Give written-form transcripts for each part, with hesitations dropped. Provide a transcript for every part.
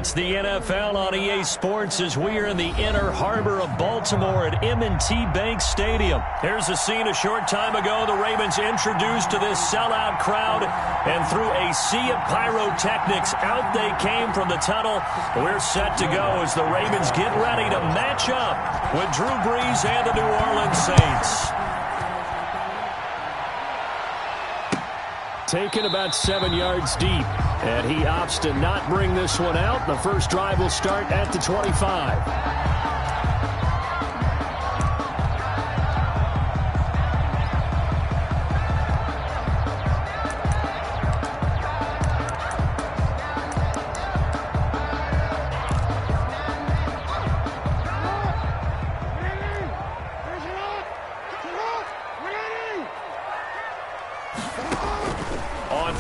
It's the NFL on EA Sports as we are in the inner harbor of Baltimore at M&T Bank Stadium. Here's a scene a short time ago. The Ravens introduced to this sellout crowd, and through a sea of pyrotechnics, out they came from the tunnel. We're set to go as the Ravens get ready to match up with Drew Brees and the New Orleans Saints. Taken about 7 yards deep, and he opts to not bring this one out. The first drive will start at the 25.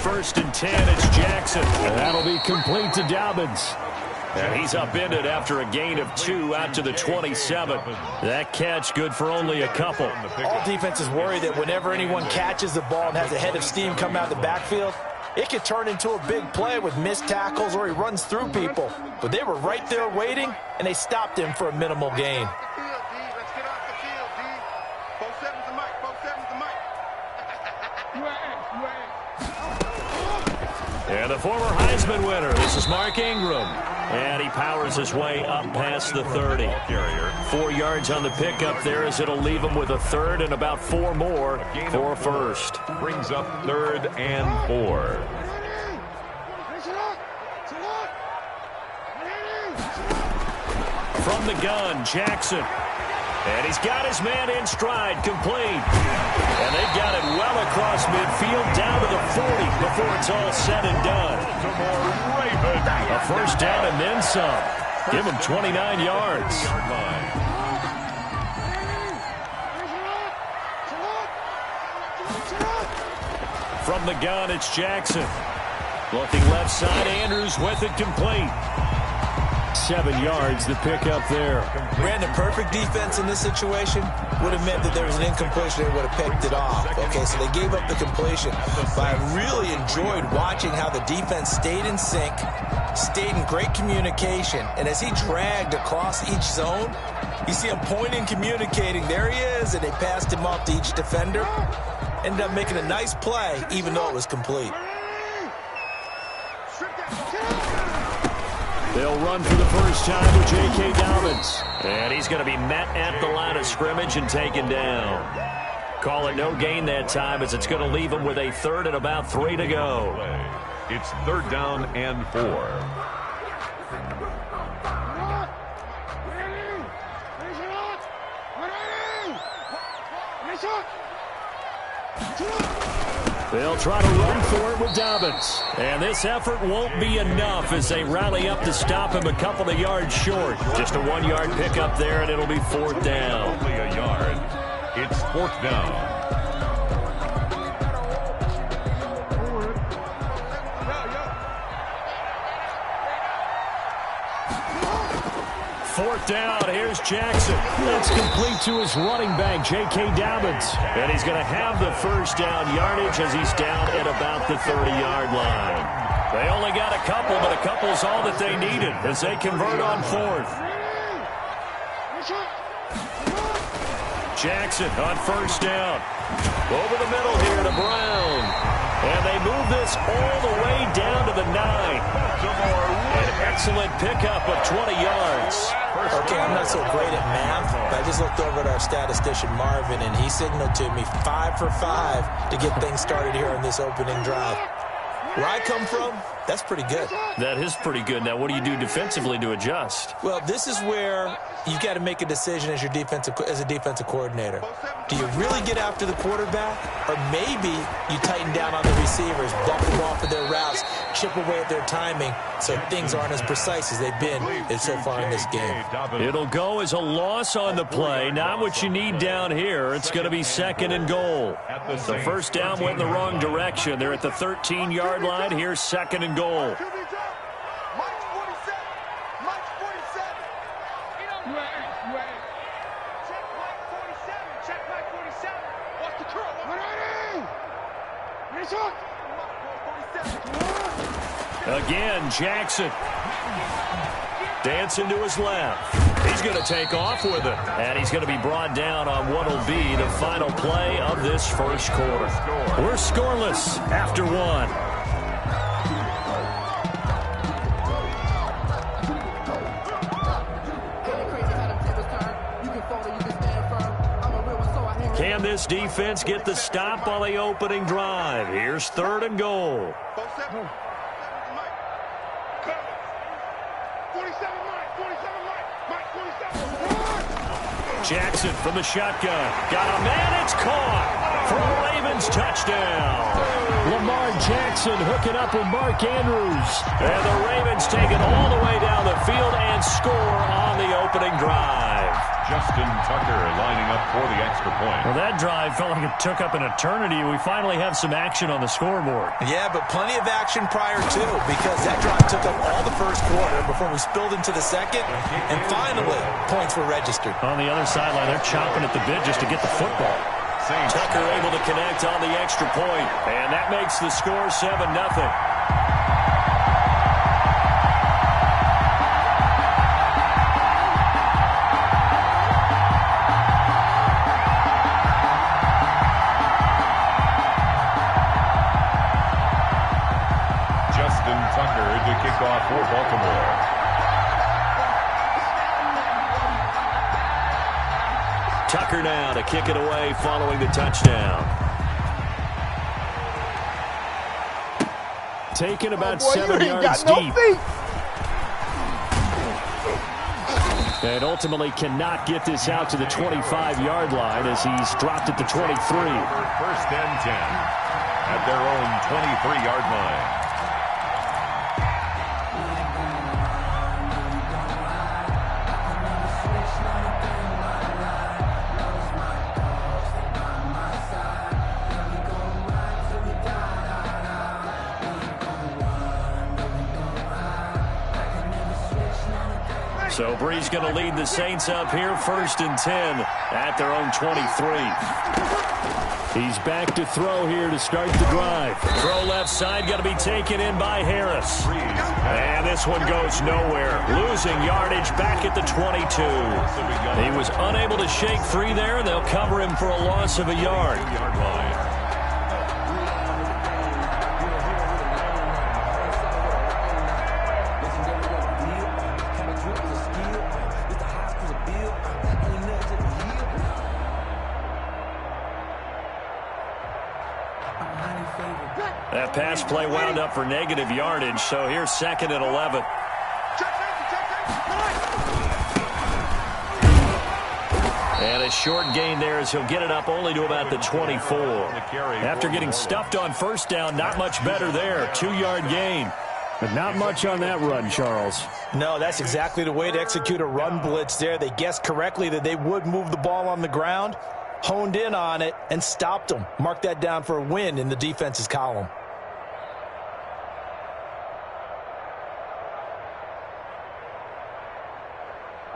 First and 10, it's Jackson. And that'll be complete to Dobbins. And he's upended after a gain of 2 out to the 27. That catch good for only a couple. All defenses worry that whenever anyone catches the ball and has a head of steam coming out of the backfield, it could turn into a big play with missed tackles or he runs through people. But they were right there waiting, and they stopped him for a minimal gain. And the former Heisman winner, this is Mark Ingram. And he powers his way up past the 30. 4 yards on the pickup there as it'll leave him with a third and about 4 more for a first. Brings up 3rd and 4. From the gun, Jackson. And he's got his man in stride, complete. And they've got it well across midfield, down to the 40 before it's all said and done. A first down and then some. Give him 29 yards. From the gun, it's Jackson. Looking left side, Andrews with it complete. 7 yards, the pickup there. Brandon, perfect defense in this situation would have meant that there was an incompletion. They would have picked it off. Okay, so they gave up the completion. But I really enjoyed watching how the defense stayed in sync, stayed in great communication. And as he dragged across each zone, you see him pointing, communicating. There he is, and they passed him off to each defender. Ended up making a nice play, even though it was complete. They'll run for the first time with J.K. Dobbins. And he's going to be met at the line of scrimmage and taken down. Call it no gain that time as it's going to leave him with a third and about 3 to go. It's 3rd down and 4. They'll try to run for it with Dobbins. And this effort won't be enough as they rally up to stop him a couple of yards short. Just a 1-yard pickup there, and it'll be 4th down. Only a yard. It's 4th down. Fourth down, here's Jackson. That's complete to his running back, J.K. Dobbins. And he's going to have the first down yardage as he's down at about the 30-yard line. They only got a couple, but a couple's all that they needed as they convert on 4th. Jackson on first down. Over the middle here to Brown. And they move this all the way down to the 9. An excellent pickup of 20 yards. Okay, I'm not so great at math, but I just looked over at our statistician, Marvin, and he signaled to me 5 for 5 to get things started here on this opening drive. Where I come from, that's pretty good. That is pretty good. Now, what do you do defensively to adjust? Well, this is where you've got to make a decision as a defensive coordinator. Do you really get after the quarterback, or maybe you tighten down on the receivers, bump them off of their routes, chip away at their timing, so things aren't as precise as they've been so far in this game. It'll go as a loss on the play. Not what you need down here. It's going to be 2nd and goal. The first down went in the wrong direction. They're at the 13-yard line. Here's 2nd and goal. Again, Jackson. Dancing to his left. He's going to take off with it. And he's going to be brought down on what will be the final play of this first quarter. We're scoreless after one. Can this defense get the stop on the opening drive? Here's 3rd and goal. Jackson from the shotgun. Got a man, it's caught for a Ravens touchdown. Lamar Jackson hooking up with Mark Andrews. And the Ravens take it all the way down the field and score on the opening drive. Justin Tucker lining up for the extra point. Well, that drive felt like it took up an eternity. We finally have some action on the scoreboard. Yeah, but plenty of action prior to, because that drive took up all the first quarter before we spilled into the second, and finally, points were registered. On the other sideline, they're chomping at the bit just to get the football. Tucker able to connect on the extra point, and that makes the score 7-0. Off for Baltimore. Tucker now to kick it away following the touchdown. Taken about 7 yards deep. And ultimately cannot get this out to the 25-yard line as he's dropped at the 23. 1st and 10 at their own 23-yard line. So Bree's going to lead the Saints up here 1st and 10 at their own 23. He's back to throw here to start the drive. Throw left side, going to be taken in by Harris. And this one goes nowhere. Losing yardage back at the 22. He was unable to shake free there, and they'll cover him for a loss of a yard. That pass play wound up for negative yardage, so here's 2nd and 11. And a short gain there as he'll get it up only to about the 24. After getting stuffed on 1st down, not much better there. 2-yard gain. But not much on that run, Charles. No, that's exactly the way to execute a run blitz there. They guessed correctly that they would move the ball on the ground, honed in on it, and stopped them. Mark that down for a win in the defense's column.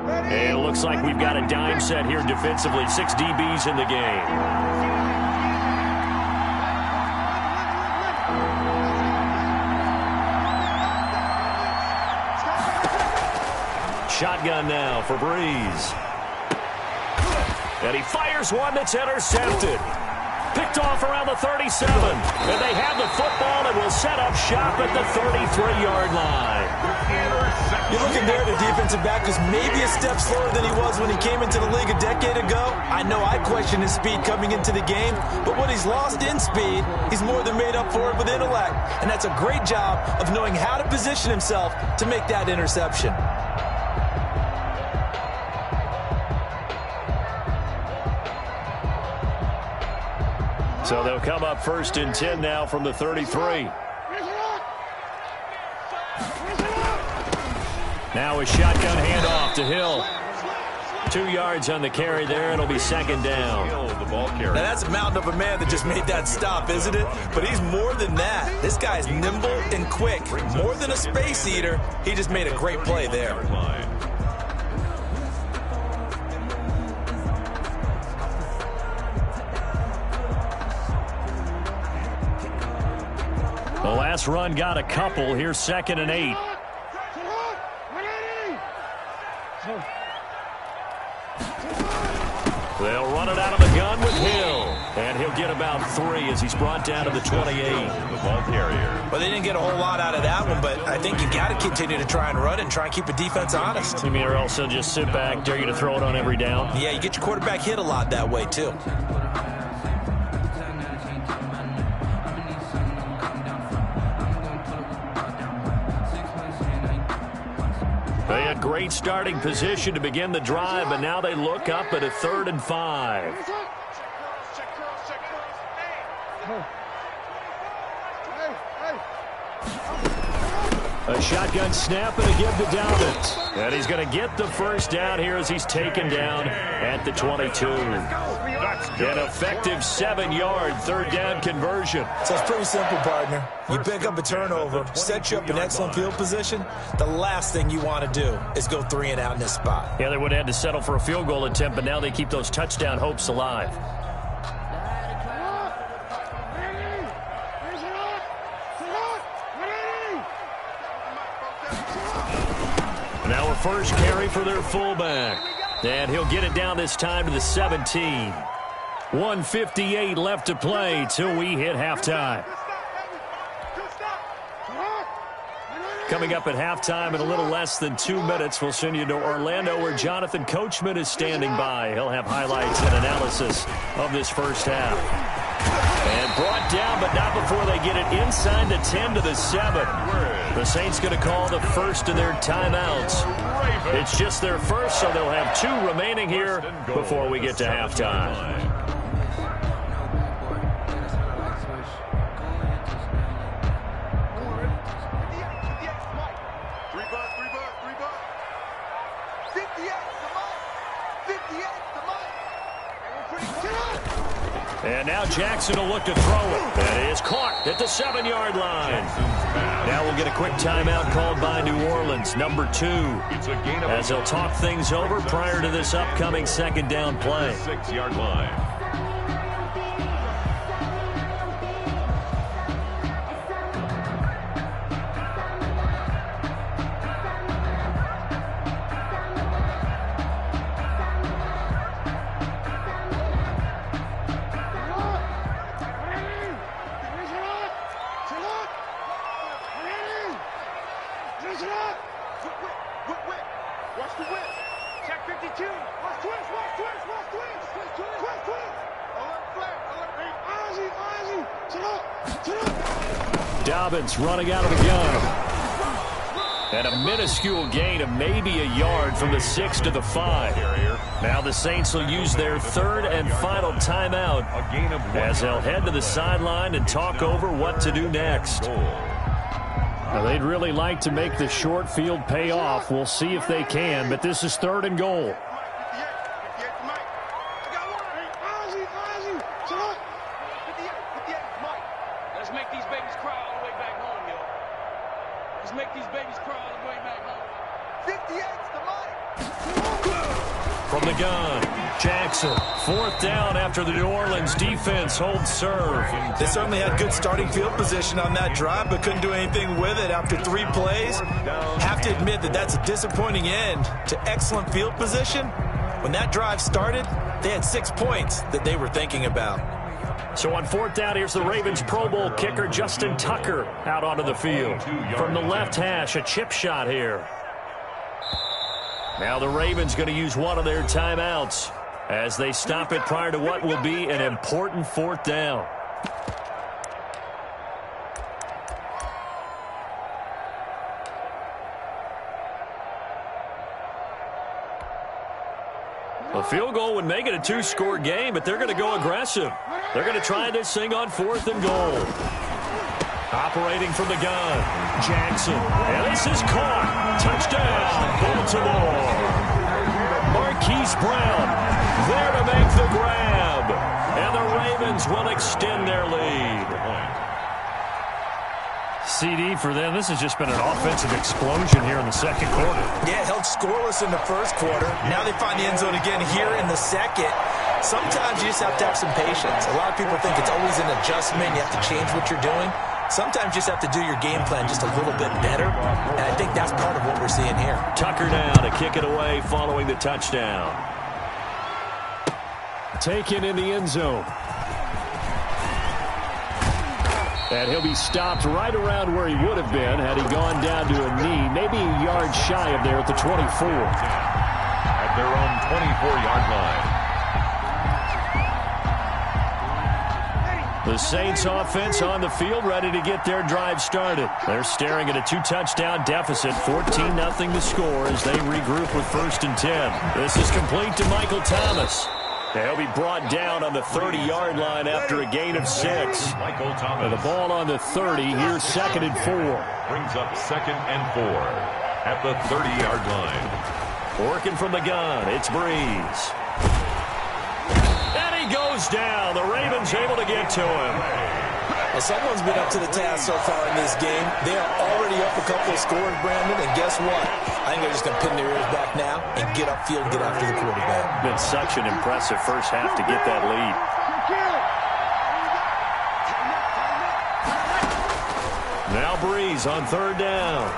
And it looks like we've got a dime set here defensively. 6 DBs in the game. Shotgun now for Breeze. And he fires one that's intercepted. Picked off around the 37. And they have the football and will set up shop at the 33-yard line. You're looking there, the defensive back is maybe a step slower than he was when he came into the league a decade ago. I know I questioned his speed coming into the game, but what he's lost in speed, he's more than made up for it with intellect. And that's a great job of knowing how to position himself to make that interception. So they'll come up 1st and 10 now from the 33. Now a shotgun handoff to Hill. 2 yards on the carry there. It'll be 2nd down. Now that's a mountain of a man that just made that stop, isn't it? But he's more than that. This guy's nimble and quick. More than a space eater. He just made a great play there. The last run got a couple. Here's 2nd and 8. They'll run it out of the gun with Hill. And he'll get about 3 as he's brought down to the 28. The ball carrier. Well, they didn't get a whole lot out of that one, but I think you got to continue to try and run it and try and keep the defense honest. You mean, or else they'll just sit back, dare you to throw it on every down? Yeah, you get your quarterback hit a lot that way, too. They had great starting position to begin the drive, but now they look up at a 3rd and 5. A shotgun snap and a give to Dobbins. And he's going to get the first down here as he's taken down at the 22. An effective 7-yard 3rd down conversion. So it's pretty simple, partner. You pick up a turnover, set you up in excellent field position. The last thing you want to do is go 3 and out in this spot. Yeah, they would have had to settle for a field goal attempt, but now they keep those touchdown hopes alive. Now a first carry for their fullback. And he'll get it down this time to the 17. 1:58 left to play till we hit halftime. Coming up at halftime in a little less than 2 minutes, we'll send you to Orlando where Jonathan Coachman is standing by. He'll have highlights and analysis of this first half. And brought down, but not before they get it inside the 10 to the 7. The Saints going to call the first of their timeouts. It's just their first, so they'll have 2 remaining here before we get to halftime. And now Jackson will look to throw it. That is caught at the 7-yard line. Now we'll get a quick timeout called by New Orleans, number 2, as they'll talk things over prior to this upcoming 2nd down play. 6-yard line. Dobbins running out of the gun. And a minuscule gain of maybe a yard from the 6 to the 5. Now the Saints will use their 3rd and final timeout as they'll head to the sideline and talk over what to do next. Now they'd really like to make the short field pay off. We'll see if they can, but this is 3rd and goal. From the gun, Jackson, 4th down after the New Orleans defense holds serve. They certainly had good starting field position on that drive, but couldn't do anything with it after 3 plays. Have to admit that that's a disappointing end to excellent field position. When that drive started, they had 6 points that they were thinking about. So on 4th down, here's the Ravens Pro Bowl kicker Justin Tucker out onto the field. From the left hash, a chip shot here. Now the Ravens going to use one of their timeouts as they stop it prior to what will be an important 4th down. A field goal would make it a 2-score game, but they're going to go aggressive. They're going to try this thing on 4th and goal. Operating from the gun, Jackson. And this is caught. Touchdown, Baltimore. Marquise Brown there to make the grab. And the Ravens will extend their lead. CD for them. This has just been an offensive explosion here in the 2nd quarter. Yeah, held scoreless in the 1st quarter. Now they find the end zone again here in the 2nd. Sometimes you just have to have some patience. A lot of people think it's always an adjustment. You have to change what you're doing. Sometimes you just have to do your game plan just a little bit better, and I think that's part of what we're seeing here. Tucker now to kick it away following the touchdown. Taken in the end zone. And he'll be stopped right around where he would have been had he gone down to a knee, maybe a yard shy of there at the 24. At their own 24-yard line. The Saints offense on the field, ready to get their drive started. They're staring at a 2-touchdown deficit, 14-0 to score as they regroup with 1st and 10. This is complete to Michael Thomas. He'll be brought down on the 30-yard line after a gain of 6. Michael Thomas. The ball on the 30, here's 2nd and 4. Brings up 2nd and 4 at the 30-yard line. Working from the gun, it's Breeze. And he goes down. The Ravens able to get to him. Well, someone's been up to the task so far in this game. They are already up a couple of scores, Brandon, and guess what? I think they're just going to pin their ears back now and get upfield and get after the quarterback. Been such an impressive first half to get that lead. Now Breeze on 3rd down.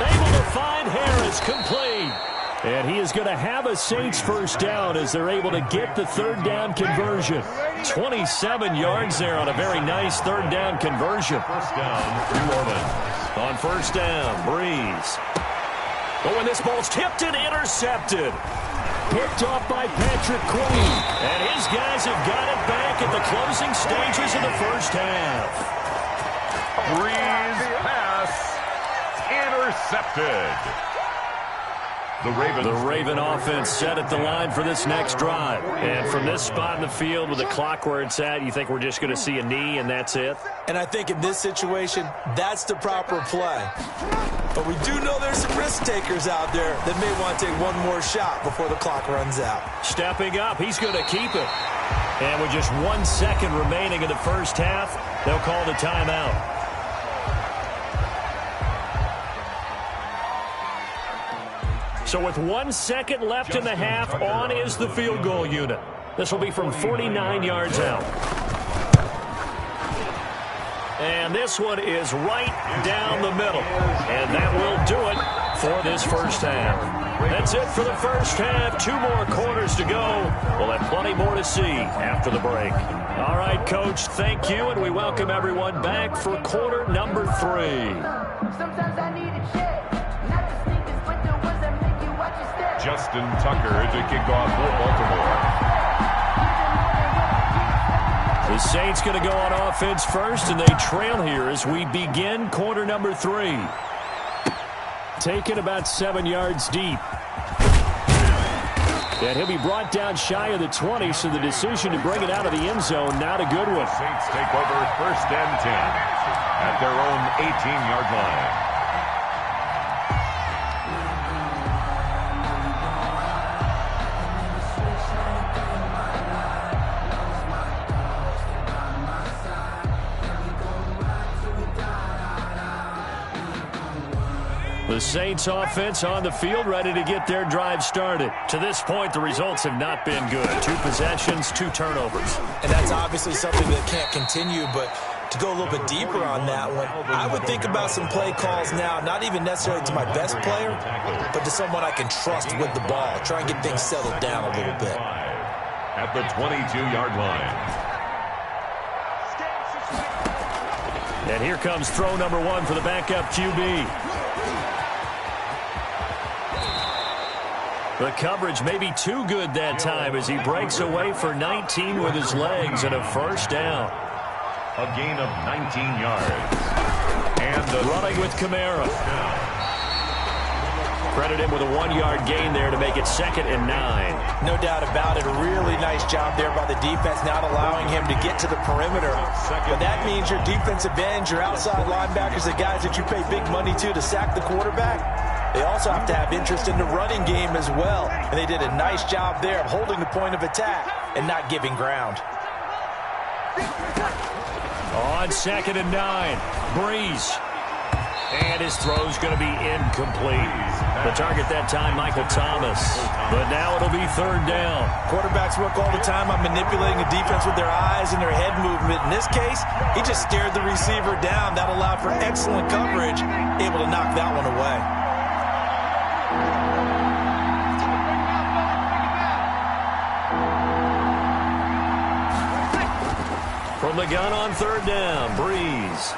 Able to find Harris, complete. And he is going to have a Saints first down as they're able to get the 3rd down conversion. 27 yards there on a very nice 3rd down conversion. First down, New Orleans. On 1st down, Breeze. Oh, and this ball's tipped and intercepted. Picked off by Patrick Queen. And his guys have got it back at the closing stages of the first half. Breeze pass intercepted. The Raven offense set at the line for this next drive. And from this spot in the field with the clock where it's at, you think we're just going to see a knee and that's it? And I think in this situation, that's the proper play. But we do know there's some risk takers out there that may want to take one more shot before the clock runs out. Stepping up, he's going to keep it. And with just 1 second remaining in the first half, they'll call the timeout. So with 1 second left in the half, on is the field goal unit. This will be from 49 yards out. And this one is right down the middle. And that will do it for this first half. That's it for the first half. 2 more quarters to go. We'll have plenty more to see after the break. All right, Coach, thank you, and we welcome everyone back for quarter number 3. Sometimes I need a check. Justin Tucker to kick off for Baltimore. The Saints going to go on offense first, and they trail here as we begin quarter number 3. Taken about 7 yards deep. And he'll be brought down shy of the 20, so the decision to bring it out of the end zone, not a good one. Saints take over 1st and 10 at their own 18-yard line. The Saints offense on the field, ready to get their drive started. To this point, the results have not been good. 2 possessions, 2 turnovers. And that's obviously something that can't continue, but to go a little bit deeper on that one, I would think about some play calls now, not even necessarily to my best player, but to someone I can trust with the ball. Try and get things settled down a little bit. At the 22-yard line. And here comes throw number 1 for the backup QB. The coverage may be too good that time as he breaks away for 19 with his legs and a first down. A gain of 19 yards. And running with Kamara. Credit him with a 1-yard gain there to make it 2nd and 9. No doubt about it. A really nice job there by the defense, not allowing him to get to the perimeter. But that means your defensive ends, your outside linebackers, the guys that you pay big money to sack the quarterback, they also have to have interest in the running game as well. And they did a nice job there of holding the point of attack and not giving ground. On 2nd and 9, Breeze. And his throw's going to be incomplete. The target that time, Michael Thomas. But now it'll be third down. Quarterbacks work all the time on manipulating a defense with their eyes and their head movement. In this case, he just stared the receiver down. That allowed for excellent coverage, able to knock that one away. From the gun on third down, Breeze.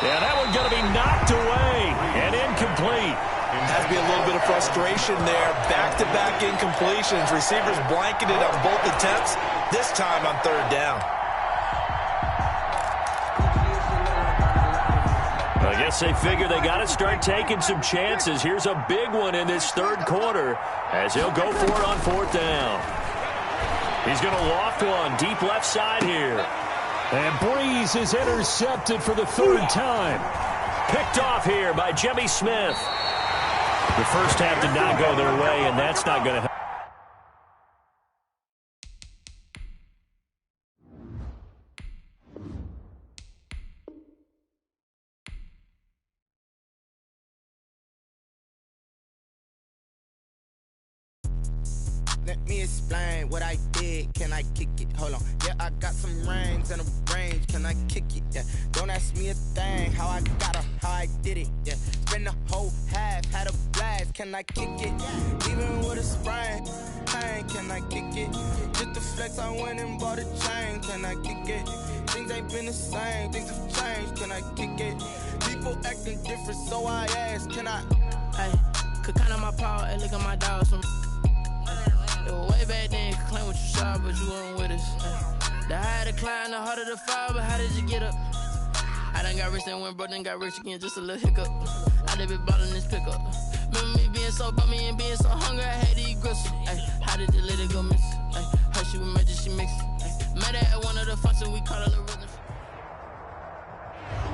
Yeah, that one's going to be knocked away and incomplete. Has to be a little bit of frustration there. Back-to-back incompletions. Receivers blanketed on both attempts, this time on third down. I guess they figure they got to start taking some chances. Here's a big one in this third quarter as he'll go for it on fourth down. He's going to loft one deep left side here. And Breeze is intercepted for the third time. Picked off here by Jimmy Smith. The first half did not go their way, and that's not going to help. Let me explain what I did. Can I kick it? Hold on. Yeah, I got some rings and a range. Can I kick it? Yeah. Don't ask me a thing. How I got her, how I did it. Yeah. Spend the whole half, had a blast. Can I kick it? Even with a sprain. Hey, can I kick it? Just the flex, I went and bought a chain. Can I kick it? Things ain't been the same. Things have changed. Can I kick it? People acting different, so I ask. Can I? Hey, could count on my power and look at my dogs from. It was way back then, you could claim what you saw, but you weren't with us. The higher the climb, the harder the fall, but how did you get up? I done got rich and went broke, then got rich again, just a little hiccup. I done been ballin' this pickup. Remember me being so bummy and being so hungry, I had to eat gristle. How did the lady go miss? Her she was magic, she mixed. Met her at one of the functions, we call her the rhythm.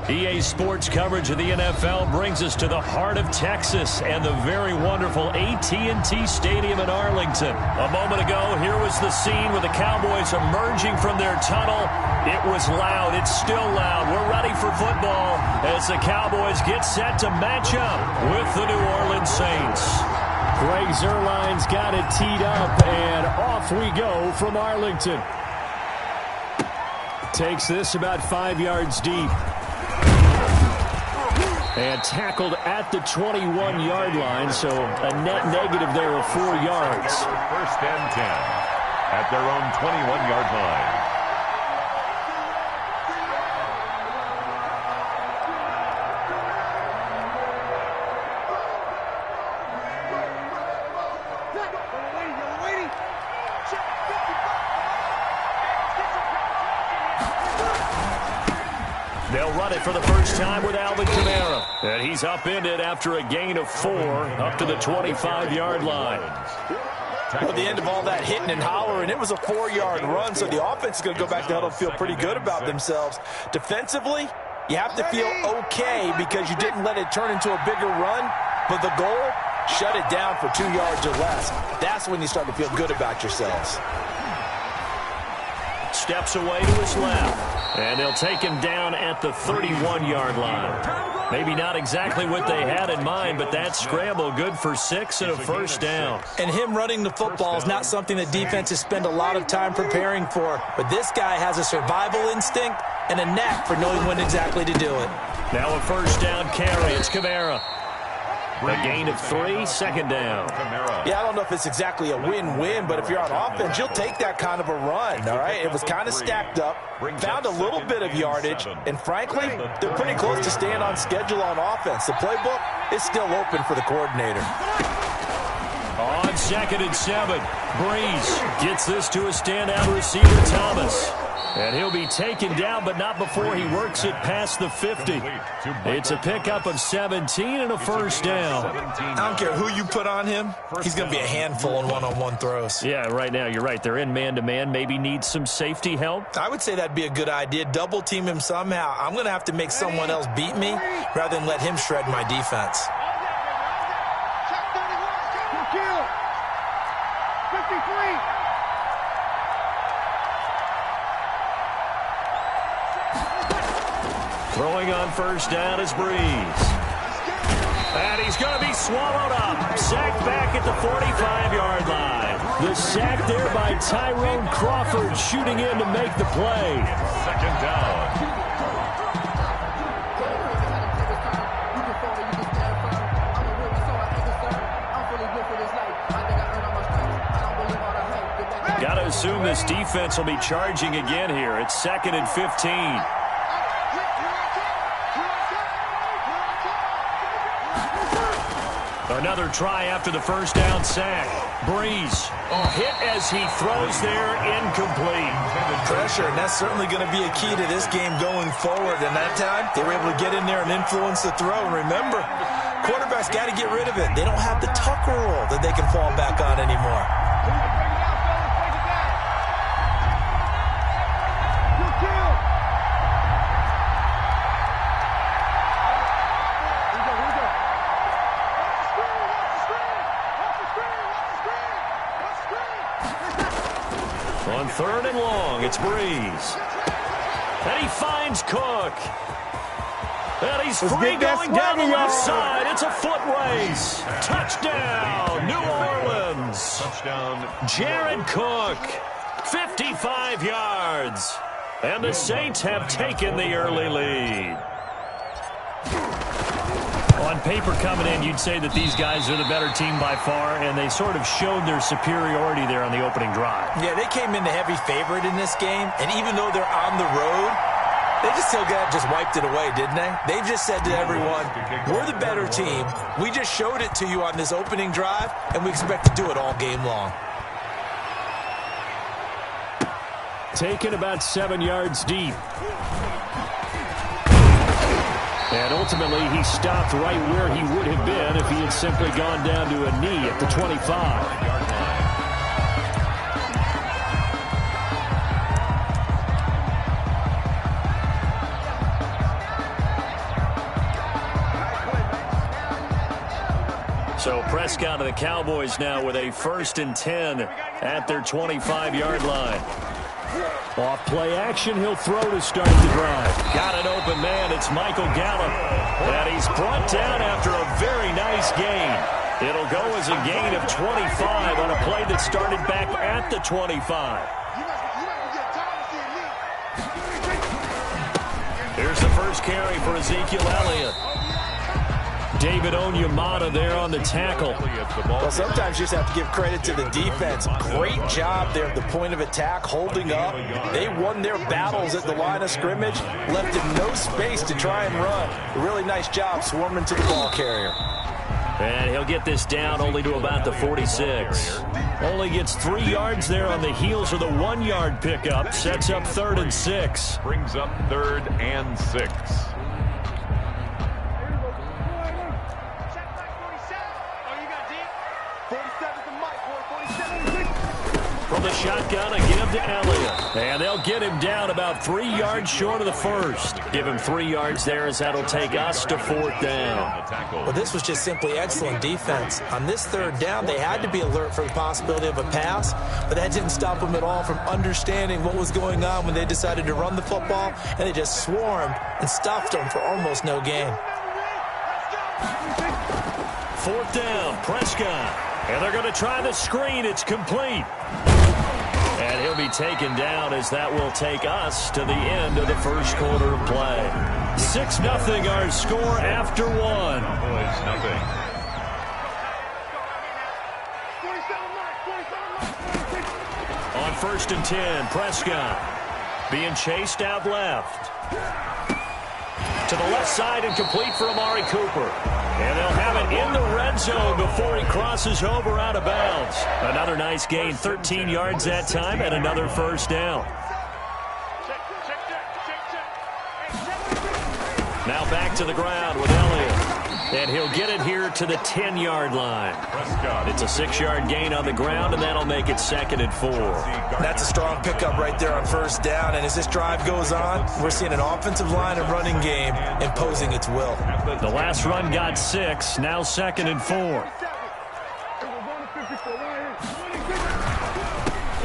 EA Sports coverage of the NFL brings us to the heart of Texas and the very wonderful AT&T Stadium in Arlington. A moment ago, here was the scene with the Cowboys emerging from their tunnel. It was loud. It's still loud. We're ready for football as the Cowboys get set to match up with the New Orleans Saints. Greg Zuerlein's got it teed up, and off we go from Arlington. Takes this about 5 yards deep. And tackled at the 21-yard line, so a net negative there of 4 yards. First and 10 at their own 21-yard line. They'll run it for the first time with Alvin Kamara. And he's upended after a gain of 4 up to the 25-yard line. Well, at the end of all that hitting and hollering, it was a 4-yard run, so the offense is going to go back to huddle and feel pretty good about themselves. Defensively, you have to feel okay because you didn't let it turn into a bigger run, but the goal, shut it down for 2 yards or less. That's when you start to feel good about yourselves. Steps away to his left. And they'll take him down at the 31-yard line. Maybe not exactly what they had in mind, but that scramble good for 6 and a first down. And him running the football is not something that defenses spend a lot of time preparing for. But this guy has a survival instinct and a knack for knowing when exactly to do it. Now a first down carry. It's Kamara. A gain of 3, second down. Yeah, I don't know if it's exactly a win-win, but if you're on offense, you'll take that kind of a run, all right? It was kind of stacked up, found a little bit of yardage, and frankly, they're pretty close to staying on schedule on offense. The playbook is still open for the coordinator. On 2nd and 7, Breeze gets this to a standout receiver, Thomas. And he'll be taken down, but not before he works it past the 50. It's a pickup of 17 and a first down. I don't care who you put on him. He's going to be a handful in one-on-one throws. Yeah, right now, you're right. They're in man-to-man. Maybe need some safety help. I would say that'd be a good idea. Double team him somehow. I'm going to have to make someone else beat me rather than let him shred my defense. Throwing on first down is Breeze. And he's going to be swallowed up. Sacked back at the 45-yard line. The sack there by Tyrone Crawford, shooting in to make the play. Second down. Got to assume this defense will be charging again here. It's 2nd and 15. Another try after the first down sack. Breeze hit as he throws there, incomplete. Pressure, and that's certainly going to be a key to this game going forward. And that time, they were able to get in there and influence the throw. And remember, quarterbacks got to get rid of it. They don't have the Tucker rule that they can fall back on anymore. On 3rd and long, it's Breeze. And he finds Cook. And he's free going down the left side. It's a foot race. Touchdown, New Orleans. Touchdown. Jared Cook, 55 yards. And the Saints have taken the early lead. On paper coming in, you'd say that these guys are the better team by far, and they sort of showed their superiority there on the opening drive. Yeah, they came in the heavy favorite in this game, and even though they're on the road, they just wiped it away, didn't they? They just said to everyone, we're the better team. We just showed it to you on this opening drive, and we expect to do it all game long. Taken about 7 yards deep. And ultimately, he stopped right where he would have been if he had simply gone down to a knee at the 25-yard line. So Prescott and the Cowboys now with a 1st and 10 at their 25-yard line. Off play action, he'll throw to start the drive. Got an open man, it's Michael Gallup. And he's brought down after a very nice gain. It'll go as a gain of 25 on a play that started back at the 25. Here's the first carry for Ezekiel Elliott. David Onyemata there on the tackle. Well, sometimes you just have to give credit to the defense. Great job there at the point of attack, holding up. They won their battles at the line of scrimmage, left him no space to try and run. A really nice job swarming to the ball carrier. And he'll get this down only to about the 46. Only gets 3 yards there on the heels of the 1-yard pickup. Sets up 3rd and 6. Brings up 3rd and 6. From the shotgun, a give to Elliott. And they'll get him down about 3 yards short of the first. Give him 3 yards there as that'll take us to 4th down. Well, this was just simply excellent defense. On this 3rd down, they had to be alert for the possibility of a pass, but that didn't stop them at all from understanding what was going on when they decided to run the football, and they just swarmed and stuffed them for almost no gain. 4th down, Prescott. And they're going to try the screen. It's complete. And he'll be taken down as that will take us to the end of the first quarter of play. 6-0 our score after 1. Cowboys nothing. On 1st and 10, Prescott being chased out left. To the left side and complete for Amari Cooper. And they'll have it in the red zone before he crosses over out of bounds. Another nice gain, 13 yards that time, and another 1st down. Now back to the ground with Elliott. And he'll get it here to the 10-yard line. It's a 6-yard gain on the ground, and that'll make it 2nd and 4. That's a strong pickup right there on 1st down. And as this drive goes on, we're seeing an offensive line and running game imposing its will. The last run got 6, now 2nd and 4.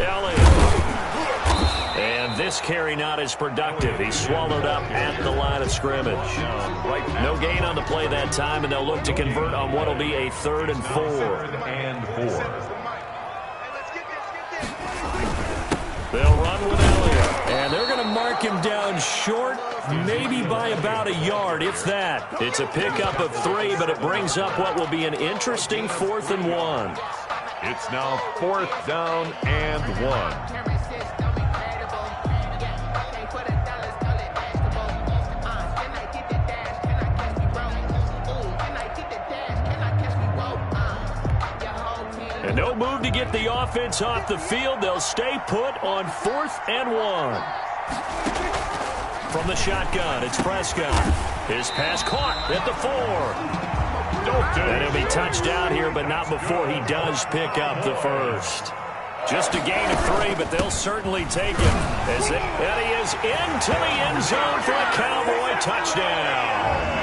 Elliott. And this carry not as productive. He's swallowed up at the line of scrimmage. No gain on the play that time, and they'll look to convert on what will be a 3rd and 4. They'll run with Elliott, and they're going to mark him down short, maybe by about a yard, if that. It's a pickup of 3, but it brings up what will be an interesting 4th and 1. It's now 4th down and 1. And no move to get the offense off the field. They'll stay put on 4th and 1. From the shotgun, it's Prescott. His pass caught at the 4. And he'll be touched down here, but not before he does pick up the 1st. Just a gain of 3, but they'll certainly take him. And he is into the end zone for a Cowboy touchdown.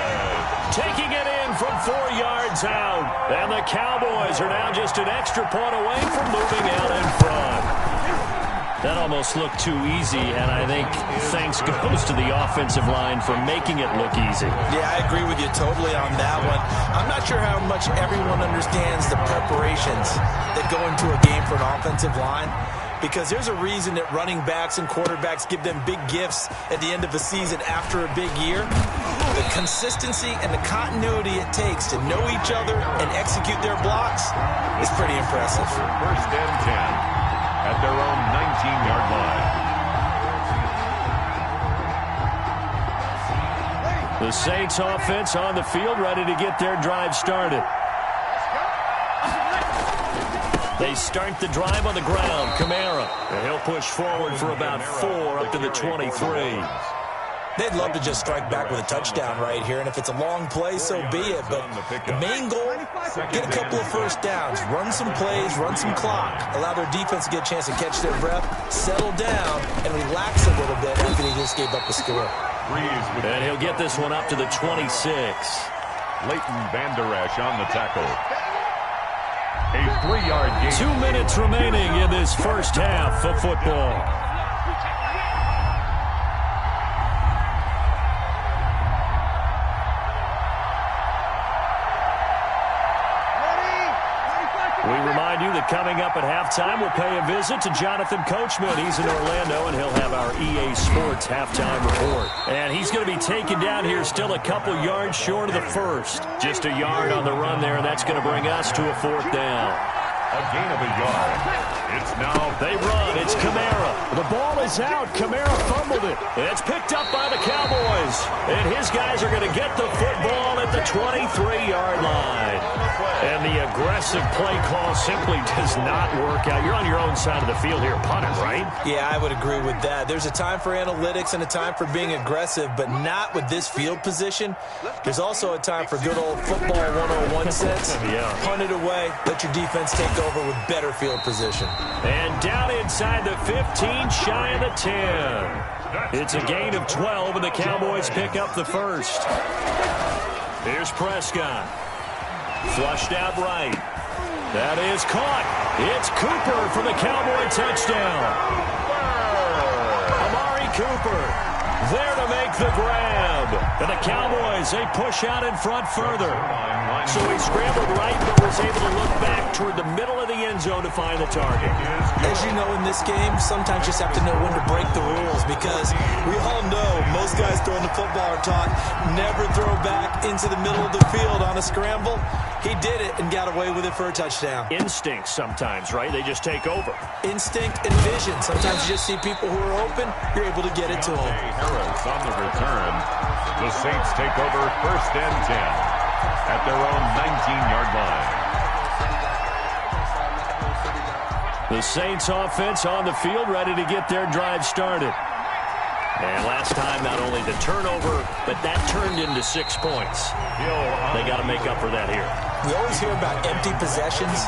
Taking it in from 4 yards out. And the Cowboys are now just an extra point away from moving out in front. That almost looked too easy, and I think thanks goes to the offensive line for making it look easy. Yeah, I agree with you totally on that one. I'm not sure how much everyone understands the preparations that go into a game for an offensive line, because there's a reason that running backs and quarterbacks give them big gifts at the end of the season after a big year. The consistency and the continuity it takes to know each other and execute their blocks is pretty impressive. 1st and 10 at their own 19-yard line. The Saints offense on the field, ready to get their drive started. They start the drive on the ground. Kamara, and he'll push forward for about 4 up to the 23. They'd love to just strike back with a touchdown right here, and if it's a long play, so be it. But the main goal, get a couple of 1st downs, run some plays, run some clock, allow their defense to get a chance to catch their breath, settle down, and relax a little bit after they just gave up the score. And he'll get this one up to the 26. Leighton Vander Esch on the tackle. A 3-yard gain. 2 minutes remaining in this first half of football. We remind you that coming up at halftime, we'll pay a visit to Jonathan Coachman. He's in Orlando, and he'll have our EA Sports halftime report. And he's going to be taken down here still a couple yards short of the 1st. Just a yard on the run there, and that's going to bring us to a 4th down. A gain of a yard. It's now... They run. It's Kamara. The ball is out. Kamara fumbled it. And it's picked up by the Cowboys. And his guys are going to get the football at the 23-yard line. And the aggressive play call simply does not work out. You're on your own side of the field here, punting, right? Yeah, I would agree with that. There's a time for analytics and a time for being aggressive, but not with this field position. There's also a time for good old football 101 sense. Yeah. Punt it away. Let your defense take over with better field position. And down inside the 15, shy of the 10. It's a gain of 12, and the Cowboys pick up the 1st. Here's Prescott. Flushed out right. That is caught. It's Cooper for the Cowboy touchdown. Amari Cooper there to make the grab. And the Cowboys, they push out in front further. So he scrambled right, but was able to look back toward the middle of the end zone to find the target. As you know, in this game, sometimes you just have to know when to break the rules, because we all know most guys throwing the football are taught never throw back into the middle of the field on a scramble. He did it and got away with it for a touchdown. Instinct sometimes, right? They just take over. Instinct and vision. Sometimes you just see people who are open, you're able to get it to them. Harris on the return. The Saints take over 1st and 10 at their own 19-yard line. The Saints offense on the field, ready to get their drive started. And last time, not only the turnover, but that turned into 6 points. They got to make up for that here. We always hear about empty possessions,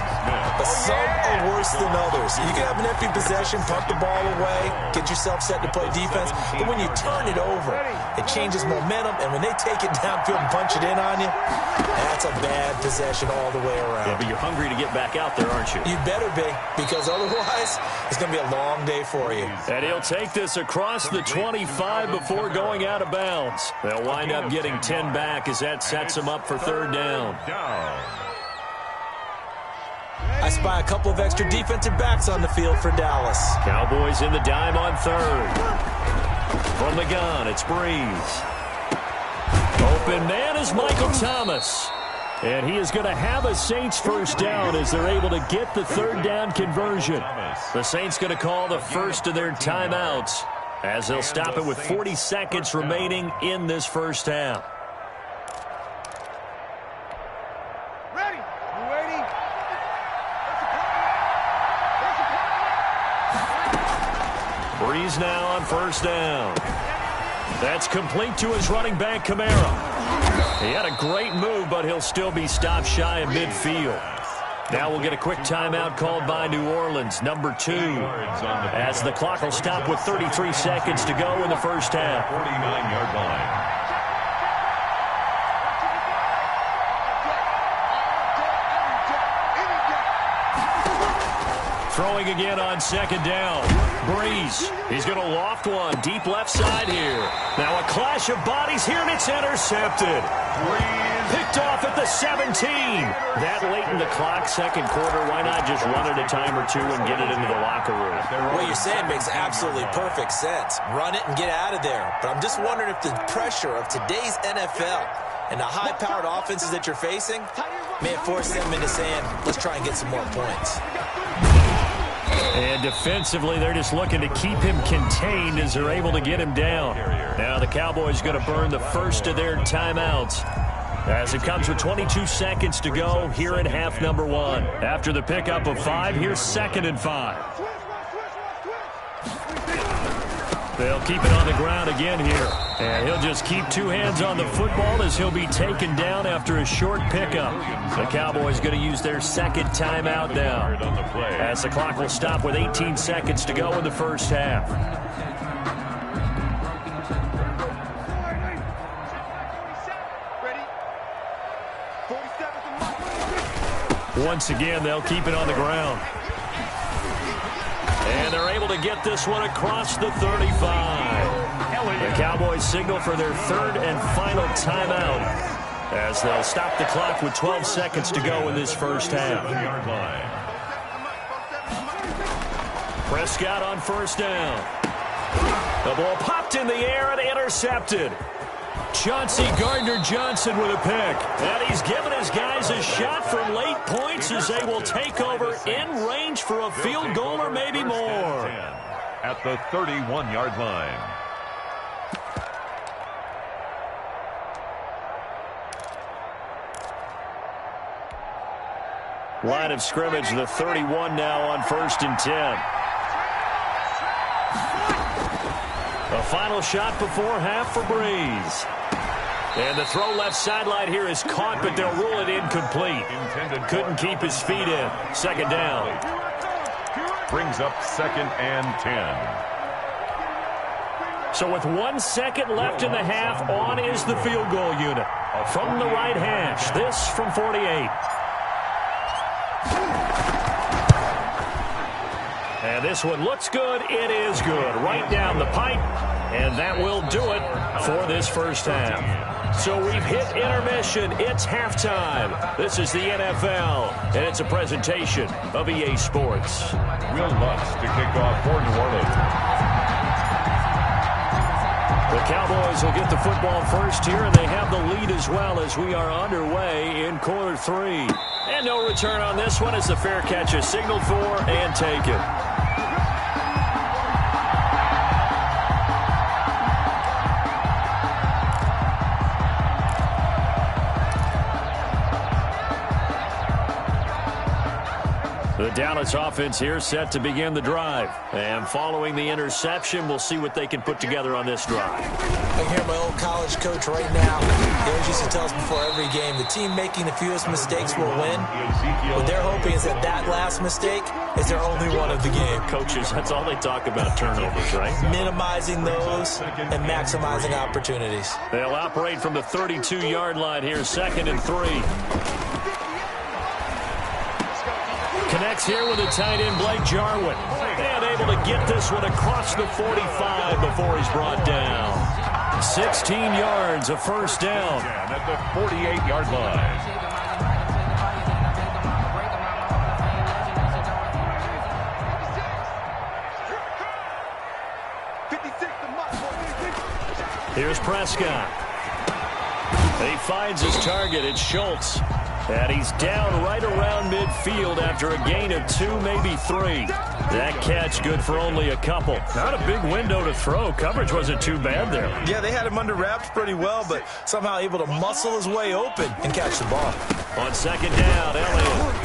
but some are worse than others. You can have an empty possession, punt the ball away, get yourself set to play defense, but when you turn it over, it changes momentum, and when they take it downfield and punch it in on you, that's a bad possession all the way around. Yeah, but you're hungry to get back out there, aren't you? You better be, because otherwise, it's going to be a long day for you. And he'll take this across the 25 before going out of bounds. They'll wind up getting 10 back as that sets them up for third down. I spy a couple of extra defensive backs on the field for Dallas. Cowboys in the dime on third. From the gun, it's Breeze. Open man is Michael Thomas. And he is going to have a Saints first down as they're able to get the third down conversion. The Saints going to call the first of their timeouts as they'll stop it with 40 seconds remaining in this first half. Breeze now on first down. That's complete to his running back, Kamara. He had a great move, but he'll still be stopped shy of midfield. Now we'll get a quick timeout called by New Orleans, number 2, as the clock will stop with 33 seconds to go in the first half. 49-yard line. Throwing again on second down. Breeze. He's going to loft one deep left side here. Now a clash of bodies here, and it's intercepted. Picked off at the 17. That late in the clock, second quarter, why not just run it a time or two and get it into the locker room? What you're saying makes absolutely perfect sense. Run it and get out of there. But I'm just wondering if the pressure of today's NFL and the high-powered offenses that you're facing may have forced them into saying, let's try and get some more points. And defensively, they're just looking to keep him contained as they're able to get him down. Now the Cowboys going to burn the first of their timeouts as it comes with 22 seconds to go here in half number 1. After the pickup of 5, here's 2nd and 5. They'll keep it on the ground again here. And he'll just keep 2 hands on the football as he'll be taken down after a short pickup. The Cowboys going to use their 2nd timeout now as the clock will stop with 18 seconds to go in the first half. Once again, they'll keep it on the ground. And they're able to get this one across the 35. The Cowboys signal for their 3rd and final timeout as they'll stop the clock with 12 seconds to go in this first half. Prescott on first down. The ball popped in the air and intercepted. Chauncey Gardner-Johnson with a pick. And he's given his guys a shot for late points as they will take over in range for a field goal or maybe more. At the 31-yard line. Line of scrimmage, the 31 now on 1st and 10. A final shot before half for Breeze. And the throw left sideline here is caught, but they'll rule it incomplete. Couldn't keep his feet in. 2nd down. Brings up 2nd and 10. So with 1 second left in the half, on is the field goal unit. From the right hash, this from 48. And this one looks good. It is good. Right down the pipe. And that will do it for this first half. So we've hit intermission. It's halftime. This is the NFL, and it's a presentation of EA Sports. Will Lutz to kick off for New Orleans. The Cowboys will get the football first here, and they have the lead as well as we are underway in quarter 3. And no return on this one as the fair catch is signaled for and taken. The Dallas offense here set to begin the drive. And following the interception, we'll see what they can put together on this drive. I hear my old college coach right now. He always used to tell us before every game, the team making the fewest mistakes will win. What they're hoping is that that last mistake is their only one of the game. Coaches, that's all they talk about, turnovers, right? Minimizing those and maximizing opportunities. They'll operate from the 32-yard line here, 2nd and 3. Connects here with the tight end, Blake Jarwin. And able to get this one across the 45 before he's brought down. 16 yards, a first down. At the 48-yard line. Here's Prescott. He finds his target. It's Schultz. And he's down right around midfield after a gain of 2, maybe 3. That catch good for only a couple. Not a big window to throw. Coverage wasn't too bad there. Yeah, they had him under wraps pretty well, but somehow able to muscle his way open and catch the ball. On 2nd down, Elliott.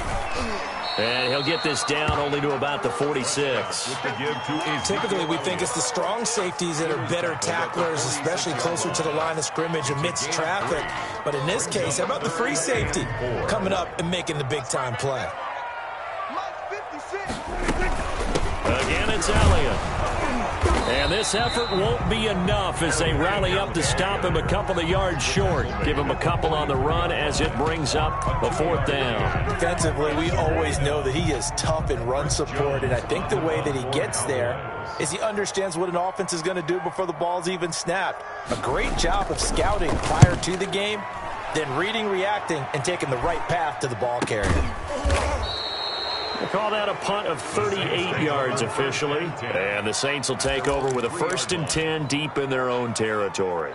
And he'll get this down only to about the 46. Typically, we think it's the strong safeties that are better tacklers, especially closer to the line of scrimmage amidst traffic. But in this case, how about the free safety coming up and making the big-time play? Again, it's Elliott. And this effort won't be enough as they rally up to stop him a couple of yards short. Give him a couple on the run as it brings up a 4th down. Defensively, we always know that he is tough in run support, and I think the way that he gets there is he understands what an offense is going to do before the ball's even snapped. A great job of scouting prior to the game, then reading, reacting, and taking the right path to the ball carrier. We'll call that a punt of 38 yards officially. And the Saints will take over with a 1st and 10 deep in their own territory.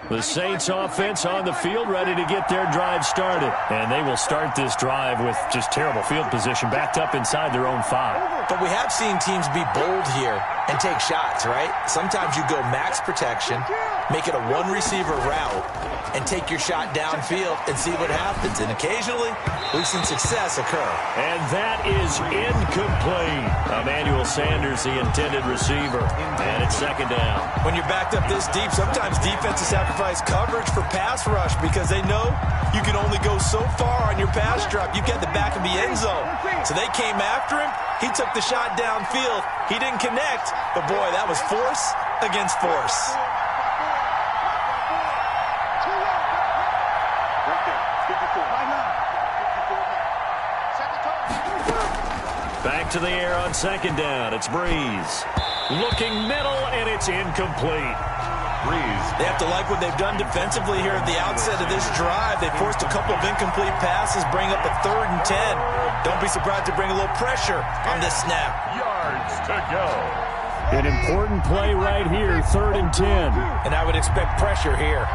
The Saints offense on the field ready to get their drive started. And they will start this drive with just terrible field position backed up inside their own 5. But we have seen teams be bold here and take shots, right? Sometimes you go max protection, make it a one-receiver route, and take your shot downfield and see what happens. And occasionally, we've seen success occur. And that is incomplete. Emmanuel Sanders, the intended receiver. And it's 2nd down. When you're backed up this deep, sometimes defenses sacrifice coverage for pass rush because they know you can only go so far on your pass drop. You get the back of the end zone. So they came after him. He took the shot downfield. He didn't connect. But, boy, that was force against force. Back to the air on 2nd down. It's Breeze. Looking middle, and it's incomplete. Breeze. They have to like what they've done defensively here at the outset of this drive. They forced a couple of incomplete passes, bring up a 3rd and 10. Don't be surprised to bring a little pressure on this snap. Yards to go. An important play right here, 3rd and 10. And I would expect pressure here.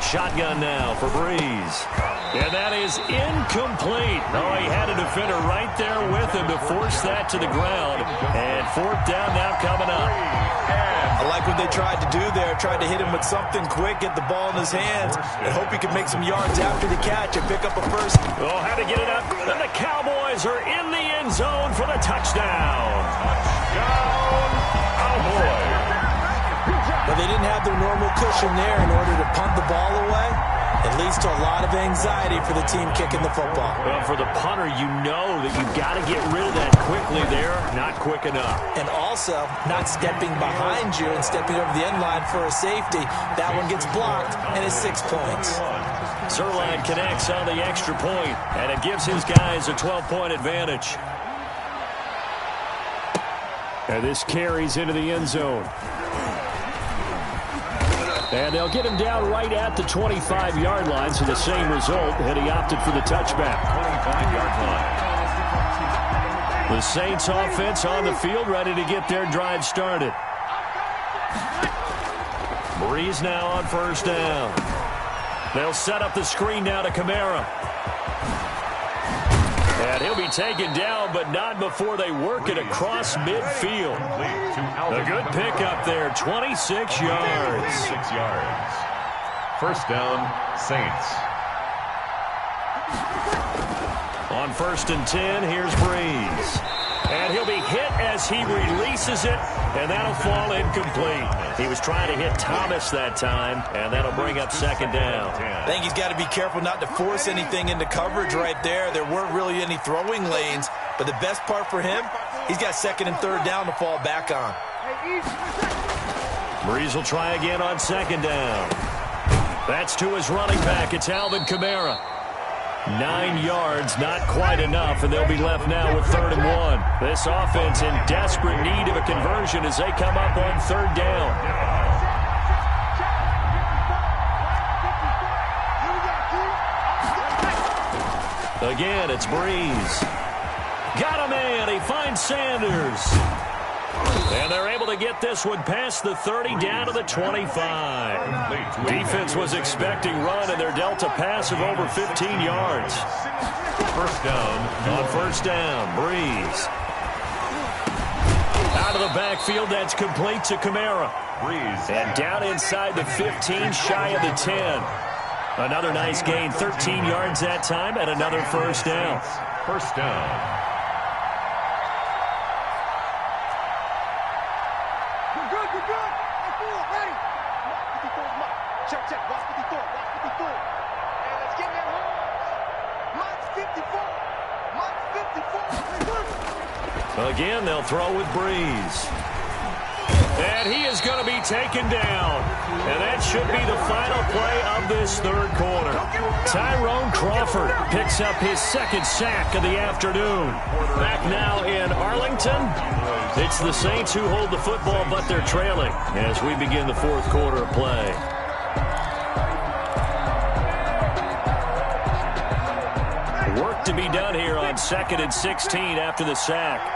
Shotgun now for Breeze. And that is incomplete. Oh, he had a defender right there with him to force that to the ground. And 4th down now coming up. I like what they tried to do there. Tried to hit him with something quick, get the ball in his hands, and hope he could make some yards after the catch and pick up a first. Oh, had to get it up. And the Cowboys are in the end zone for the touchdown. Touchdown, Cowboys. But they didn't have their normal cushion there in order to punt the ball away. It leads to a lot of anxiety for the team kicking the football. Well, for the punter, you know that you've got to get rid of that quickly there. Not quick enough. And also, not stepping behind you and stepping over the end line for a safety. That one gets blocked, and it's 6 points. Zerline connects on the extra point, and it gives his guys a 12-point advantage. And this carries into the end zone. And they'll get him down right at the 25-yard line, so the same result, and he opted for the touchback. 25-yard line. The Saints offense on the field, ready to get their drive started. Breeze now on 1st down. They'll set up the screen now to Kamara. And he'll be taken down, but not before they work it across midfield. A good pickup there, 26 yards. 6 yards. First down, Saints. On 1st and 10, here's Breeze. And he'll be hit as he releases it, and that'll fall incomplete. He was trying to hit Thomas that time, and that'll bring up 2nd down. I think he's got to be careful not to force anything into coverage right there. There weren't really any throwing lanes, but the best part for him, he's got 2nd and 3rd down to fall back on. Breeze will try again on 2nd down. That's to his running back. It's Alvin Kamara. 9 yards, not quite enough, and they'll be left now with 3rd and 1. This offense in desperate need of a conversion as they come up on 3rd down. Again, it's Breeze. Got a man. He finds Sanders. And they're able to get this one past the 30 down to the 25. Defense was expecting run, and they're dealt a pass of over 15 yards. First down. On 1st down, Breeze. Out of the backfield, that's complete to Kamara. Breeze. And down inside the 15, shy of the 10. Another nice gain, 13 yards that time, and another 1st down. First down. Again, they'll throw with Breeze. And he is going to be taken down. And that should be the final play of this 3rd quarter. Tyrone Crawford picks up his 2nd sack of the afternoon. Back now in Arlington. It's the Saints who hold the football, but they're trailing as we begin the 4th quarter of play. Work to be done here on 2nd and 16 after the sack.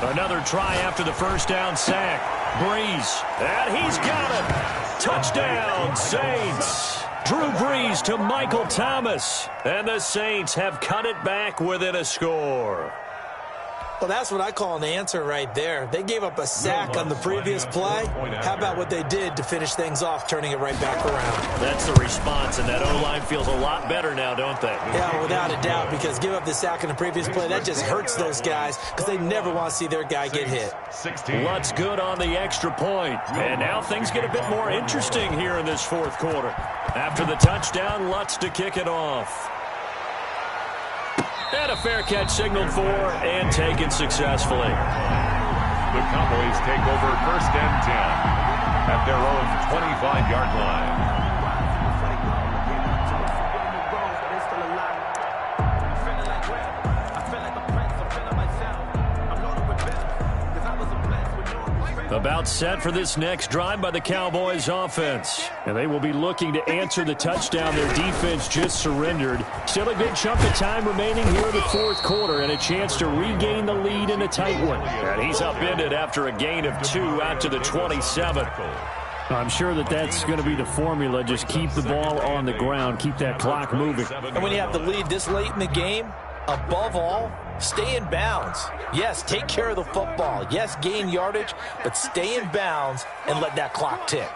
Another try after the 1st down sack. Breeze. And he's got it. Touchdown, Saints. Drew Brees to Michael Thomas. And the Saints have cut it back within a score. Well, that's what I call an answer right there. They gave up a sack on the previous play. How about what they did to finish things off, turning it right back around? That's the response, and that O-line feels a lot better now, don't they? Yeah, without a doubt, because give up the sack on the previous play, that just hurts those guys because they never want to see their guy get hit. Lutz good on the extra point. And now things get a bit more interesting here in this 4th quarter. After the touchdown, Lutz to kick it off. And a fair catch signaled for and taken successfully. The Cowboys take over 1st and 10 at their own 25-yard line. About set for this next drive by the Cowboys offense. And they will be looking to answer the touchdown their defense just surrendered. Still a good chunk of time remaining here in the 4th quarter and a chance to regain the lead in a tight one. And he's upended after a gain of 2 out to the 27. I'm sure that's going to be the formula. Just keep the ball on the ground. Keep that clock moving. And when you have the lead this late in the game, above all, stay in bounds. Yes, take care of the football. Yes, gain yardage, but stay in bounds and let that clock tick.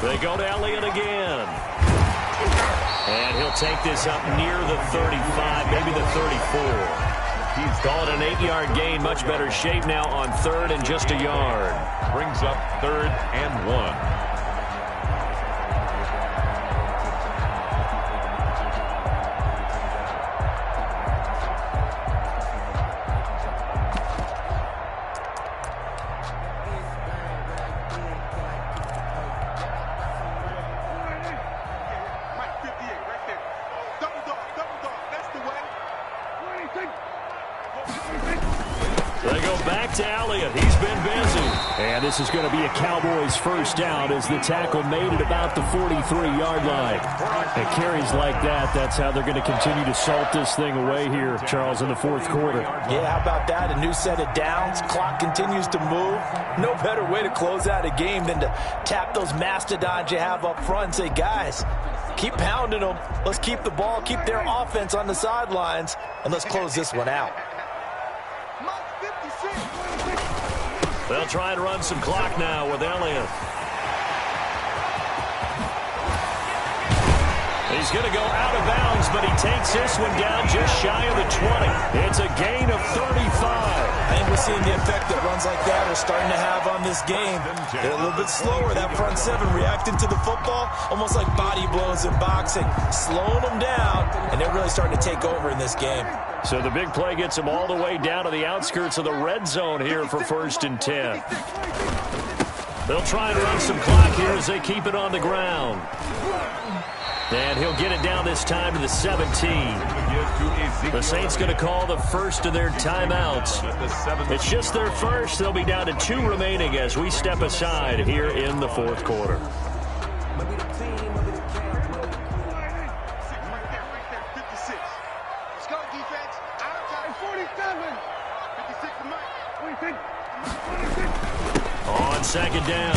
They go to Elliott again. And he'll take this up near the 35, maybe the 34. He's called an 8-yard gain. Much better shape now on 3rd and just a yard. Brings up 3rd and 1. They go back to Elliott. He's been busy. And this is going to be a Cowboys first down as the tackle made at about the 43-yard line. And carries like that, that's how they're going to continue to salt this thing away here, Charles, in the fourth quarter. Yeah, how about that? A new set of downs. Clock continues to move. No better way to close out a game than to tap those mastodons you have up front and say, guys, keep pounding them. Let's keep the ball, keep their offense on the sidelines, and let's close this one out. They'll try and run some clock now with Elliott. He's going to go out of bounds, but he takes this one down just shy of the 20. It's a gain of 35. I think we're seeing the effect that runs like that are starting to have on this game. They're a little bit slower. That front seven reacting to the football, almost like body blows in boxing, slowing them down, and they're really starting to take over in this game. So the big play gets them all the way down to the outskirts of the red zone here for 1st and 10. They'll try and run some clock here as they keep it on the ground. And he'll get it down this time to the 17. The Saints going to call the first of their timeouts. It's just their first. They'll be down to 2 remaining as we step aside here in the fourth quarter. On second down,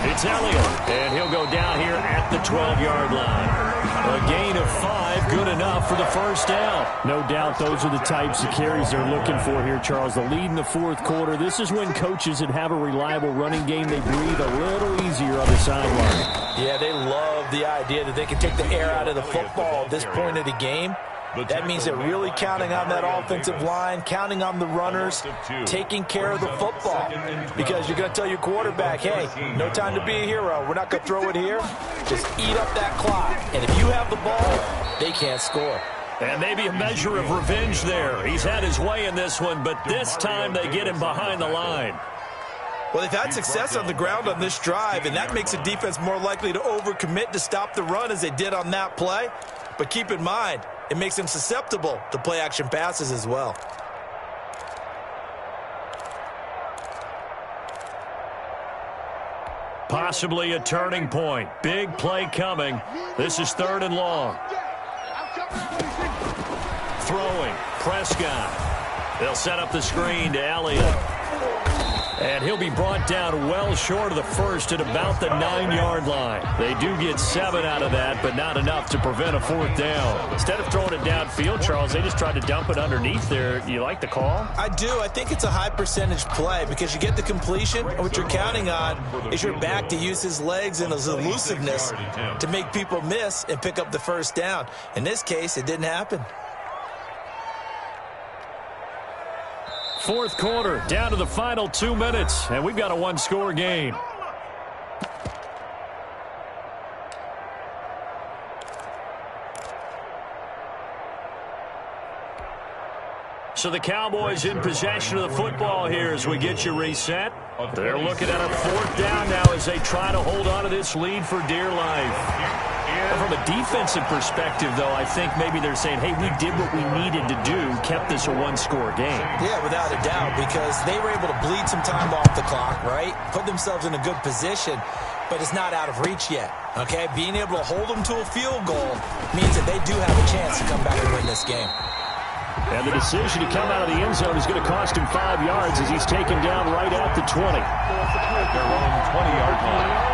it's Elliott, and he'll go down here at the 12-yard line. A gain of 5, good enough for the first down. No doubt those are the types of carries they're looking for here, Charles. The lead in the fourth quarter. This is when coaches that have a reliable running game, they breathe a little easier on the sideline. Yeah, they love the idea that they can take the air out of the football at this point of the game. That means they're really counting on that offensive line, counting on the runners, taking care of the football. Because you're going to tell your quarterback, hey, no time to be a hero. We're not going to throw it here. Just eat up that clock. And if you have the ball, they can't score. And maybe a measure of revenge there. He's had his way in this one, but this time they get him behind the line. Well, they've had success on the ground on this drive, and that makes the defense more likely to overcommit to stop the run as they did on that play. But keep in mind, it makes them susceptible to play-action passes as well. Possibly a turning point. Big play coming. This is 3rd and long. Throwing. Prescott. They'll set up the screen to Elliott. And he'll be brought down well short of the first at about the 9-yard line. They do get 7 out of that, but not enough to prevent a 4th down. Instead of throwing it downfield, Charles, they just tried to dump it underneath there. You like the call? I do. I think it's a high percentage play because you get the completion, and what you're counting on is your back to use his legs and his elusiveness to make people miss and pick up the first down. In this case, it didn't happen. Fourth quarter, down to the final 2 minutes, and we've got a 1-score game. So the Cowboys in possession of the football here as we get you reset. They're looking at a 4th down now as they try to hold on to this lead for dear life. From a defensive perspective, though, I think maybe they're saying, hey, we did what we needed to do, kept this a 1-score game. Yeah, without a doubt, because they were able to bleed some time off the clock, right? Put themselves in a good position, but it's not out of reach yet, okay? Being able to hold them to a field goal means that they do have a chance to come back and win this game. And the decision to come out of the end zone is going to cost him 5 yards as he's taken down right at the 20. At their own 20-yard line.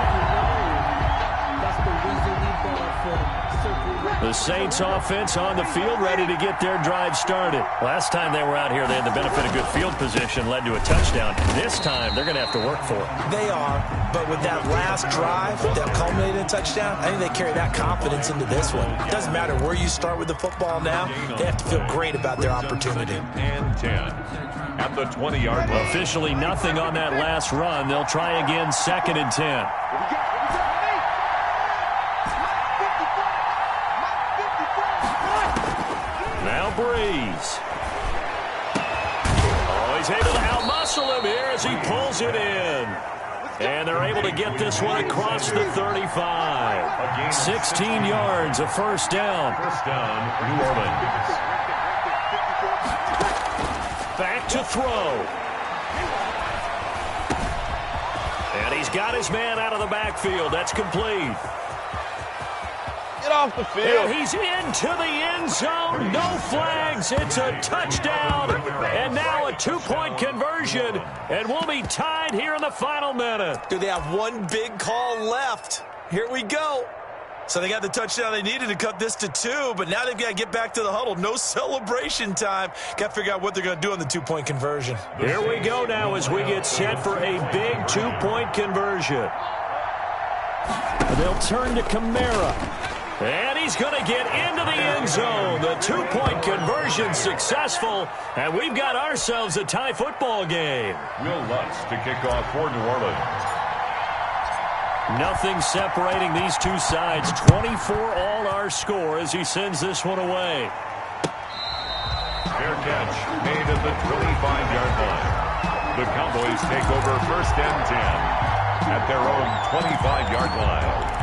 The Saints offense on the field, ready to get their drive started. Last time they were out here, they had the benefit of good field position, led to a touchdown. This time, they're going to have to work for it. They are, but with that last drive that culminated in a touchdown, I think they carry that confidence into this one. It doesn't matter where you start with the football now, they have to feel great about their opportunity. And 10 at the 20-yard line. Officially nothing on that last run. They'll try again, 2nd and 10. Breeze. Oh, he's able to outmuscle him here as he pulls it in. And they're able to get this one across the 35. 16 yards, a 1st down. First down, New Orleans. Back to throw. He's got his man out of the backfield. That's complete. Get off the field. And he's into the end zone. No flags. It's a touchdown. And now a 2-point conversion. And we'll be tied here in the final minute. Do they have one big call left? Here we go. So they got the touchdown they needed to cut this to 2, but now they've got to get back to the huddle. No celebration time. Got to figure out what they're going to do on the 2-point conversion. Here we go now as we get set for a big 2-point conversion. They'll turn to Kamara. And he's going to get into the end zone. The 2-point conversion successful, and we've got ourselves a tie football game. Will Lutz to kick off for New Orleans. Nothing separating these two sides. 24 all our score as he sends this one away. Fair catch made at the 25-yard line. The Cowboys take over 1st and 10 at their own 25-yard line.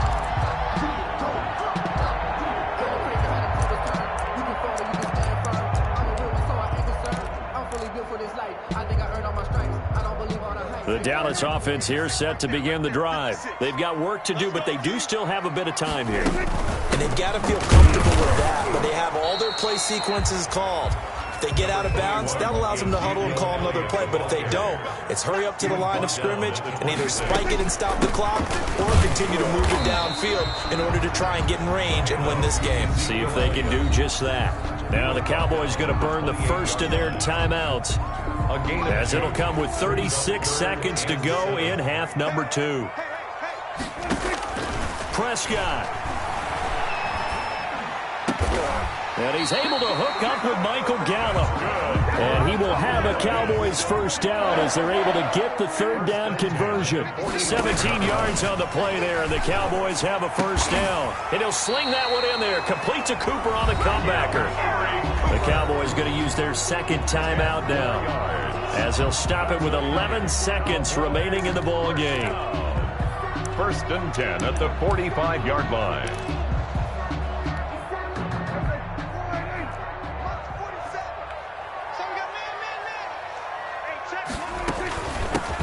The Dallas offense here set to begin the drive. They've got work to do, but they do still have a bit of time here. And they've got to feel comfortable with that, but they have all their play sequences called. If they get out of bounds, that allows them to huddle and call another play. But if they don't, it's hurry up to the line of scrimmage and either spike it and stop the clock or continue to move it downfield in order to try and get in range and win this game. See if they can do just that. Now the Cowboys going to burn the first of their timeouts, as it'll come with 36 seconds to go in half number 2. Prescott. And he's able to hook up with Michael Gallup. And he will have a Cowboys first down as they're able to get the 3rd down conversion. 17 yards on the play there, and the Cowboys have a first down. And he'll sling that one in there. Complete to Cooper on the comebacker. The Cowboys going to use their 2nd timeout now, as they'll stop it with 11 seconds remaining in the ball game. 1st and 10 at the 45-yard line.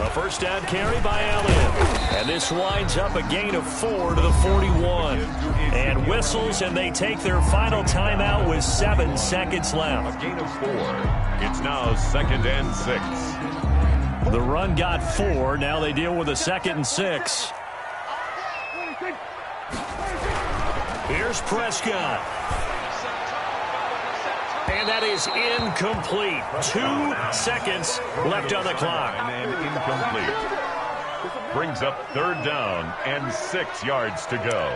A first down carry by Elliott. And this winds up a gain of 4 to the 41. And whistles, and they take their final timeout with 7 seconds left. A gain of 4. It's now 2nd and 6. The run got 4. Now they deal with a 2nd and 6. Here's Prescott. And that is incomplete. 2 seconds left on the clock. And incomplete. Brings up 3rd down and 6 yards to go.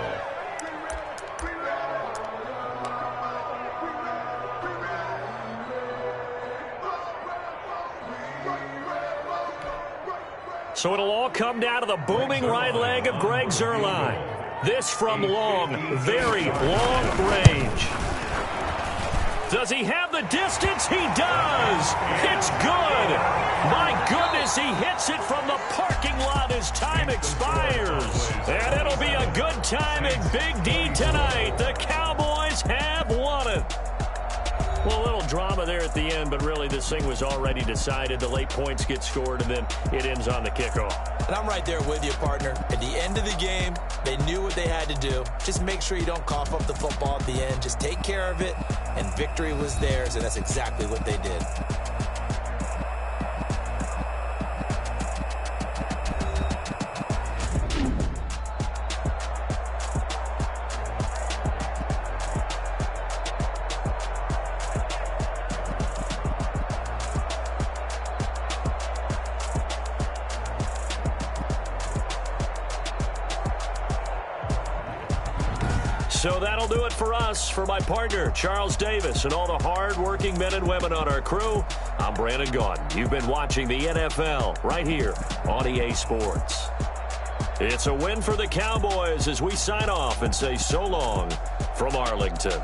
So it'll all come down to the booming right leg of Greg Zuerlein. This from long, very long range. Does he have the distance? He does. It's good. My goodness, he hits it from the parking lot as time expires. And it'll be a good time in Big D tonight. The Cowboys have won it. Well, a little drama there at the end, but really this thing was already decided. The late points get scored, and then it ends on the kickoff. And I'm right there with you, partner. At the end of the game, they knew what they had to do. Just make sure you don't cough up the football at the end. Just take care of it, and victory was theirs, and that's exactly what they did. So that'll do it for us. For my partner, Charles Davis, and all the hard-working men and women on our crew, I'm Brandon Gaudin. You've been watching the NFL right here on EA Sports. It's a win for the Cowboys as we sign off and say so long from Arlington.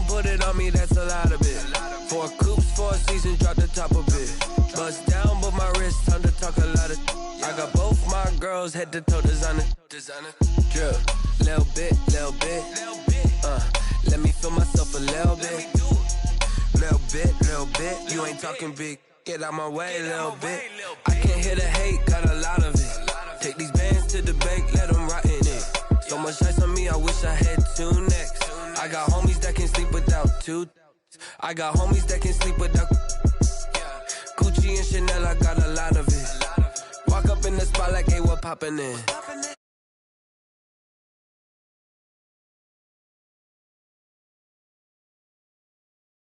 put it on me, that's a lot of it. 4 coops, 4 seasons, drop the top a bit. Bust down, but my wrist, time to talk a lot of. I got both my girls head to toe designer. Drip, little bit. Let me feel myself a little bit. Little bit. You ain't talking big. Get out my way, little bit. I can't hear the hate, got a lot of it. Take these bands to the bank, let them rot in it. So much ice on me, I wish I had 2 necks. I got homies that can sleep without 2. I got homies that can sleep without Gucci and Chanel, I got a lot of it. Walk up in the spot like, hey, what poppin' in?